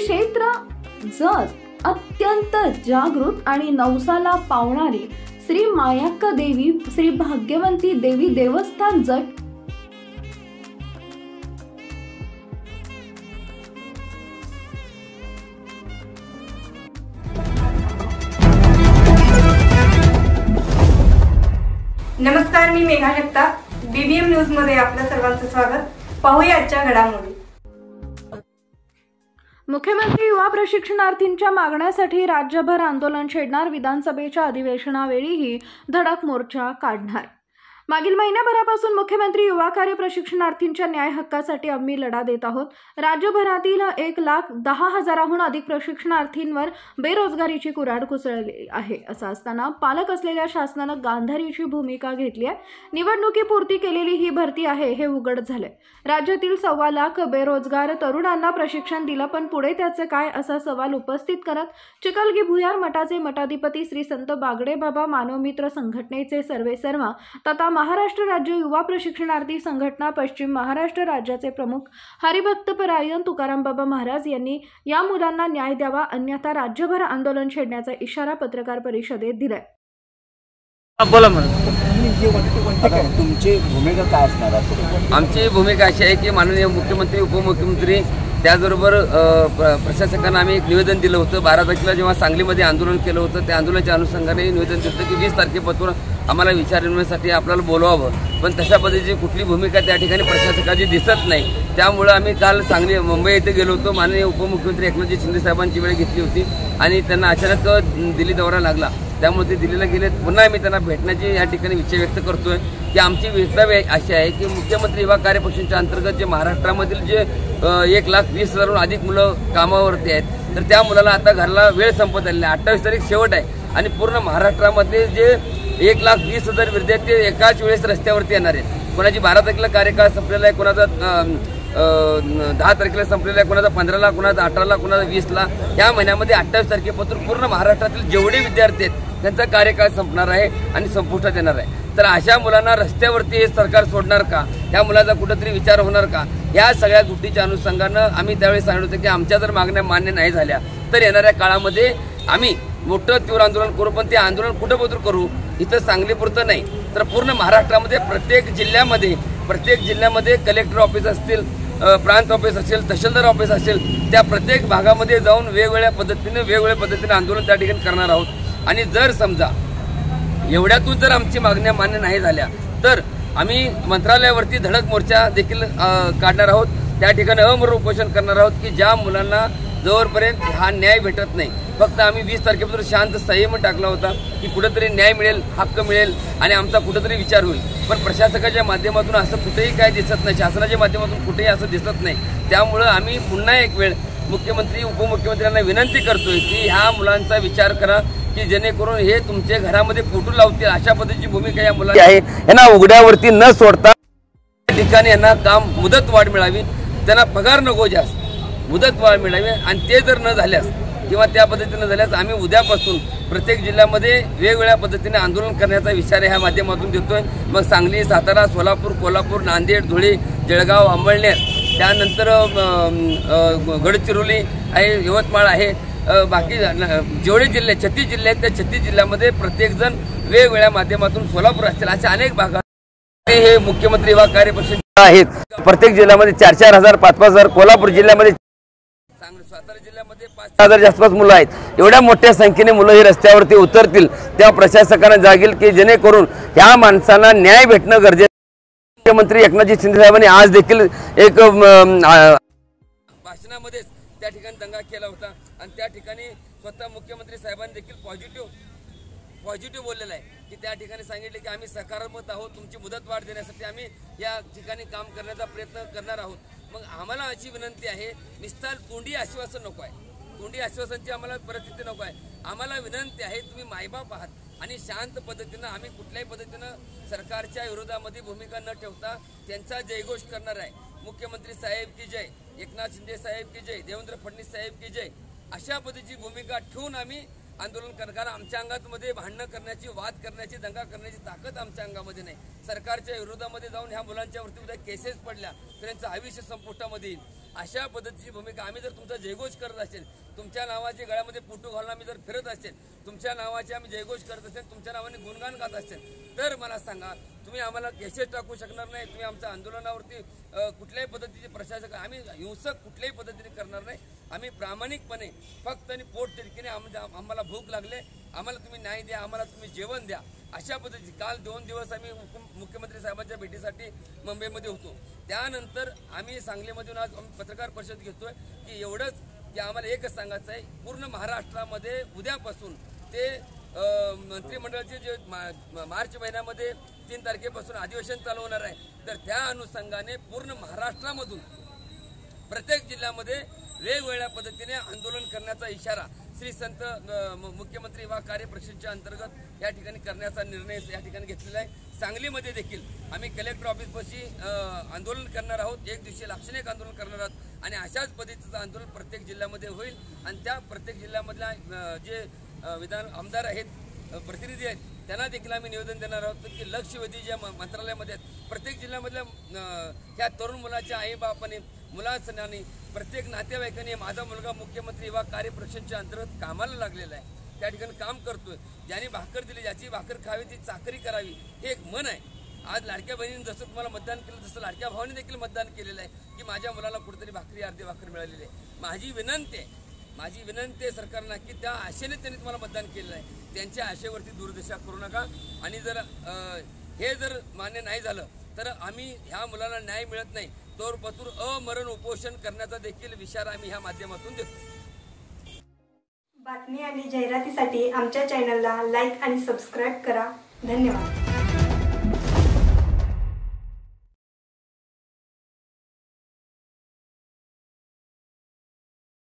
क्षेत्र जत अत्यंत जागृत आणि नवसाला पावणारी श्री मायक्का देवी श्री भाग्यवंती देवी देवस्थान जत नमस्कार, मी मेघा जगताप. बीबीएम न्यूज मध्ये आपलं सर्वांचं स्वागत. पाहूया आजच्या घडामोडी. मुख्यमंत्री युवा प्रशिक्षणार्थींच्या मागण्यासाठी राज्यभर आंदोलन छेडणार. विधानसभेच्या अधिवेशनावेळीही धडक मोर्चा काढणार. मागील महिन्याभरापासून मुख्यमंत्री युवा कार्य प्रशिक्षणार्थींच्या न्याय हक्कासाठी आम्ही लढा देत आहोत. राज्यभरातील 1,10,000हून अधिक प्रशिक्षणार्थींवर बेरोजगारीची कुऱ्हाड कोसळली आहे. असं असताना पालक असलेल्या शासनानं गांधारीची भूमिका घेतली आहे. निवडणुकीपुरती केलेली ही भरती आहे हे उघड झालंय. राज्यातील 1.25 लाख बेरोजगार तरुणांना प्रशिक्षण दिलं, पण पुढे त्याचे काय असा सवाल उपस्थित करत चिखलगी भुयार मठाचे मठाधिपती श्री संत बागडे बाबा मानवमित्र संघटनेचे सर्वेसर्वा तथा महाराष्ट्र राज्य युवा प्रशिक्षणार्थी संघटना पश्चिम महाराष्ट्र राज्याचे प्रमुख हरिभक्तपरायण तुकाराम बाबा महाराज यांनी या मुलांना न्याय द्यावा, अन्यथा राज्यभर आंदोलन छेडण्याचा इशारा पत्रकार परिषदेत दिलाय. बोला. तुमची भूमिका काय असणार आहे? आमची भूमिका अशी आहे की माननीय मुख्यमंत्री उपमुख्यमंत्री त्याचबरोबर प्रशासकांना आम्ही एक निवेदन दिलं होतं. 12 तारखेला जेव्हा सांगलीमध्ये आंदोलन केलं होतं त्या आंदोलनाच्या अनुषंगाने निवेदन दिलं होतं की 20 तारखेपासून आम्हाला विचारण्यासाठी आपल्याला बोलवावं, पण तशा पद्धतीची कुठली भूमिका त्या ठिकाणी प्रशासकाची दिसत नाही. त्यामुळं आम्ही काल मुंबई येथे गेलो होतो. माननीय उपमुख्यमंत्री एकनाथजी शिंदे साहेबांची वेळ घेतली होती आणि त्यांना अचानक दिल्ली दौरा लागला. त्यामुळे ते दिल्लीला गेले. पुन्हा आम्ही त्यांना भेटण्याची या ठिकाणी इच्छा व्यक्त करतोय की आमची वक्तव्य अशी आहे की मुख्यमंत्री युवा कार्य प्रशिक्षणाच्या अंतर्गत जे महाराष्ट्रामधील जे 1,20,000हून अधिक मुलं कामावरती आहेत, तर त्या मुलाला आता घरला वेळ संपत आलेला आहे. 28 तारीख शेवट आहे आणि पूर्ण महाराष्ट्रामध्ये जे 1,20,000 विद्यार्थी एकाच वेळेस रस्त्यावरती येणार आहेत. कोणाची 12 तारखेला कार्यकाळ संपलेला आहे, कोणाचा 10 तारखेला संपलेला आहे, कोणाचा 15ला, कोणाचा 18ला, कोणाचा 20ला. या महिन्यामध्ये 28 तारखेपासून पूर्ण महाराष्ट्रातील जेवढे विद्यार्थी आहेत त्यांचा कार्यकाळ संपणार आहे आणि संपुष्टात येणार आहे. तर अशा मुलांना रस्त्यावरती हे सरकार सोडणार का? ह्या मुलाचा कुठेतरी विचार होणार का? या सगळ्या गोष्टीच्या अनुषंगानं आम्ही त्यावेळी सांगितलं होतं की आमच्या जर मागण्या मान्य नाही झाल्या तर येणाऱ्या काळामध्ये आम्ही मोठं तीव्र आंदोलन करू. पण ते आंदोलन कुठं बदल करू? इथं सांगलीपुरतं नाही तर पूर्ण महाराष्ट्रामध्ये प्रत्येक जिल्ह्यामध्ये कलेक्टर ऑफिस असतील, प्रांत ऑफिस असेल, तहसीलदार ऑफिस असेल, त्या प्रत्येक भागामध्ये जाऊन वेगवेगळ्या पद्धतीने आंदोलन त्या ठिकाणी करणार आहोत. आणि जर समजा एवढ्यातून जर आमची मागण्या मान्य नाही झाल्या तर आम्ही मंत्रालयावरती धडक मोर्चा देखील काढणार आहोत. त्या ठिकाणी अमर उपोषण करणार आहोत की ज्या मुलांना जोपर्यंत हा न्याय भेटत नाही, फक्त आम्ही 20 तारखेपासून शांत संयम टाकला होता की कुठेतरी न्याय मिळेल, हक्क मिळेल आणि आमचा कुठेतरी विचार होईल. पण प्रशासकाच्या माध्यमातून असं कुठेही काय दिसत नाही, शासनाच्या माध्यमातून कुठेही असं दिसत नाही. त्यामुळं आम्ही पुन्हा एक वेळ मुख्यमंत्री उपमुख्यमंत्र्यांना विनंती करतोय की ह्या मुलांचा विचार करा की जेणेकरून हे तुमच्या घरामध्ये फोटो लावतील अशा पद्धतीची भूमिका या मुलांची आहे. यांना उघड्यावरती न सोडता ठिकाणी यांना काम मुदतवाढ मिळावी, त्यांना पगार नको जास्त, मुदतवाढ मिळावी. आणि ते जर न झाल्यास किंवा त्या पद्धतीने झाल्यास आम्ही उद्यापासून प्रत्येक जिल्ह्यामध्ये वेगवेगळ्या पद्धतीने आंदोलन करण्याचा विचार ह्या माध्यमातून देतोय. मग सांगली, सातारा, सोलापूर, कोल्हापूर, नांदेड, धुळे, जळगाव, अंबळनेर, त्यानंतर गडचिरोली आहे, यवतमाळ आहे, बाकी जेवढे जिल्हे 36 जिल्हे आहेत त्या 36 जिल्ह्यामध्ये प्रत्येकजण वेगवेगळ्या माध्यमातून, सोलापूर असतील अशा अनेक भागात हे मुख्यमंत्री युवा कार्य प्रशिक्षण आहेत. प्रत्येक जिल्ह्यामध्ये 4,000, 5,000, कोल्हापूर जिल्ह्यामध्ये, सातारा जिल्ह्यामध्ये 5,000 आसपास मुलं आहेत. एवढ्या मोठ्या संख्येने मुलं ही रस्त्यावरती उतरतील तेव्हा प्रशासकांना जागेल की जेणेकरून ह्या माणसांना न्याय भेटणं गरजेचं. मुख्यमंत्री एकनाथजी शिंदे साहेबांनी आज देखील एक भाषणामध्येच त्या ठिकाणी दंगा केला होता आणि त्या ठिकाणी स्वतः मुख्यमंत्री साहेबांनी देखील पॉझिटिव्ह बोललेलं आहे की त्या ठिकाणी सांगितले की आम्ही सकारात्मक आहोत, तुमची मुदतवाढ देण्यासाठी आम्ही या ठिकाणी काम करण्याचा प्रयत्न करणार आहोत. मग आम्हाला अशी विनंती आहे, निस्तार तोंडी आश्वासन नको आहे, तोंडी आश्वासनची आम्हाला परिस्थिती नको आहे. आम्हाला विनंती आहे, तुम्ही मायबाप आहात आणि शांत पद्धतीनं आम्ही कुठल्याही पद्धतीनं सरकारच्या विरोधामध्ये भूमिका न ठेवता त्यांचा जयघोष करणार आहे. मुख्यमंत्री साहेब की जय, एकनाथ शिंदे साहेब की जय, देवेंद्र फडणवीस साहेब की जय, अशा पद्धतीची भूमिका ठेवून आम्ही आंदोलन करणार. कारण आमच्या अंगामध्ये भांडणं करण्याची, वाद करण्याची, दंगा करण्याची ताकद आमच्या अंगामध्ये नाही. सरकारच्या विरोधामध्ये जाऊन ह्या मुलांच्या वरती उद्या केसेस पडल्या तर त्यांचं आयुष्य संपुष्टामध्ये येईल. अशा पद्धतीची भूमिका आम्ही जर तुमचा जयघोष करत असेल, तुमच्या नावाच्या गळ्यामध्ये पुटू घालून आम्ही जर फिरत असेल, तुमच्या नावाचे आम्ही जयघोष करत असेल, तुमच्या नावाने गुणगान गात असेल, तर मला सांगा तुम्ही आम्हाला केसेस टाकू शकणार नाही. तुम्ही आमच्या आंदोलनावरती कुठल्याही पद्धतीचे प्रशासक आम्ही हिंसक कुठल्याही पद्धतीने करणार नाही. आम्ही प्रामाणिकपणे फक्त आणि पोट तिडकीने आम्हाला भूक लागले, आम्हाला तुम्ही न्याय द्या, आम्हाला तुम्ही जेवण द्या, अशा पद्धतीची. काल 2 दिवस आम्ही मुख्यमंत्री साहेबांच्या भेटीसाठी मुंबईमध्ये होतो. त्यानंतर आम्ही सांगलीमधून आज आम्ही पत्रकार परिषद घेतोय की एवढंच की आम्हाला एकच सांगायचं आहे, पूर्ण महाराष्ट्रामध्ये उद्यापासून ते मंत्रिमंडळाचे जे मार्च महिन्यामध्ये 3 तारखेपासून अधिवेशन चालू होणार आहे, तर त्या अनुषंगाने पूर्ण महाराष्ट्रामधून प्रत्येक जिल्ह्यामध्ये वेगवेगळ्या पद्धतीने आंदोलन करण्याचा इशारा श्री संत मुख्यमंत्री युवा कार्य प्रशिक्षणाच्या अंतर्गत या ठिकाणी करण्याचा निर्णय या ठिकाणी घेतलेला आहे. सांगलीमध्ये देखील आम्ही कलेक्टर ऑफिसपाशी आंदोलन करणार आहोत, एक दिवशी लाक्षणिक आंदोलन करणार आहोत आणि अशाच पद्धतीचं आंदोलन प्रत्येक जिल्ह्यामध्ये होईल. आणि त्या प्रत्येक जिल्ह्यामधल्या जे विधान आमदार आहेत, प्रतिनिधी आहेत, त्यांना देखील आम्ही निवेदन देणार आहोत की लक्षवेधी ज्या मंत्रालयामध्ये आहेत, प्रत्येक जिल्ह्यामधल्या ह्या तरुण मुलाच्या आईबापाने, मुलांनी, प्रत्येक नातेवाईकांनी माझा मुलगा मुख्यमंत्री युवा कार्य प्रशिक्षणाच्या अंतर्गत कामाला लागलेला आहे, त्या ठिकाणी काम करतोय, ज्यांनी भाकर दिली, ज्याची भाकर खावी ती चाकरी करावी, हे एक मन आहे. आज लाडक्या बहिणीने जसं तुम्हाला मतदान केलं तसं लाडक्या भावाने देखील मतदान केलेलं आहे की माझ्या मुलाला कुठेतरी भाकरी, अर्धी भाकर मिळालेली आहे. माझी विनंती आहे सरकारला की त्या आशेने त्यांनी तुम्हाला मतदान केलेलं आहे, त्यांच्या आशेवरती दुर्दशा करू नका. आणि जर हे जर मान्य नाही झालं तर आम्ही ह्या मुलाला न्याय मिळत नाही तोर पतूर अमरण उपोषण करण्याचा देखील इशारा आम्ही ह्या माध्यमातून देतो. बातमी आणि जाहिरातीसाठी आमच्या चॅनलला लाईक आणि सबस्क्राईब करा. धन्यवाद.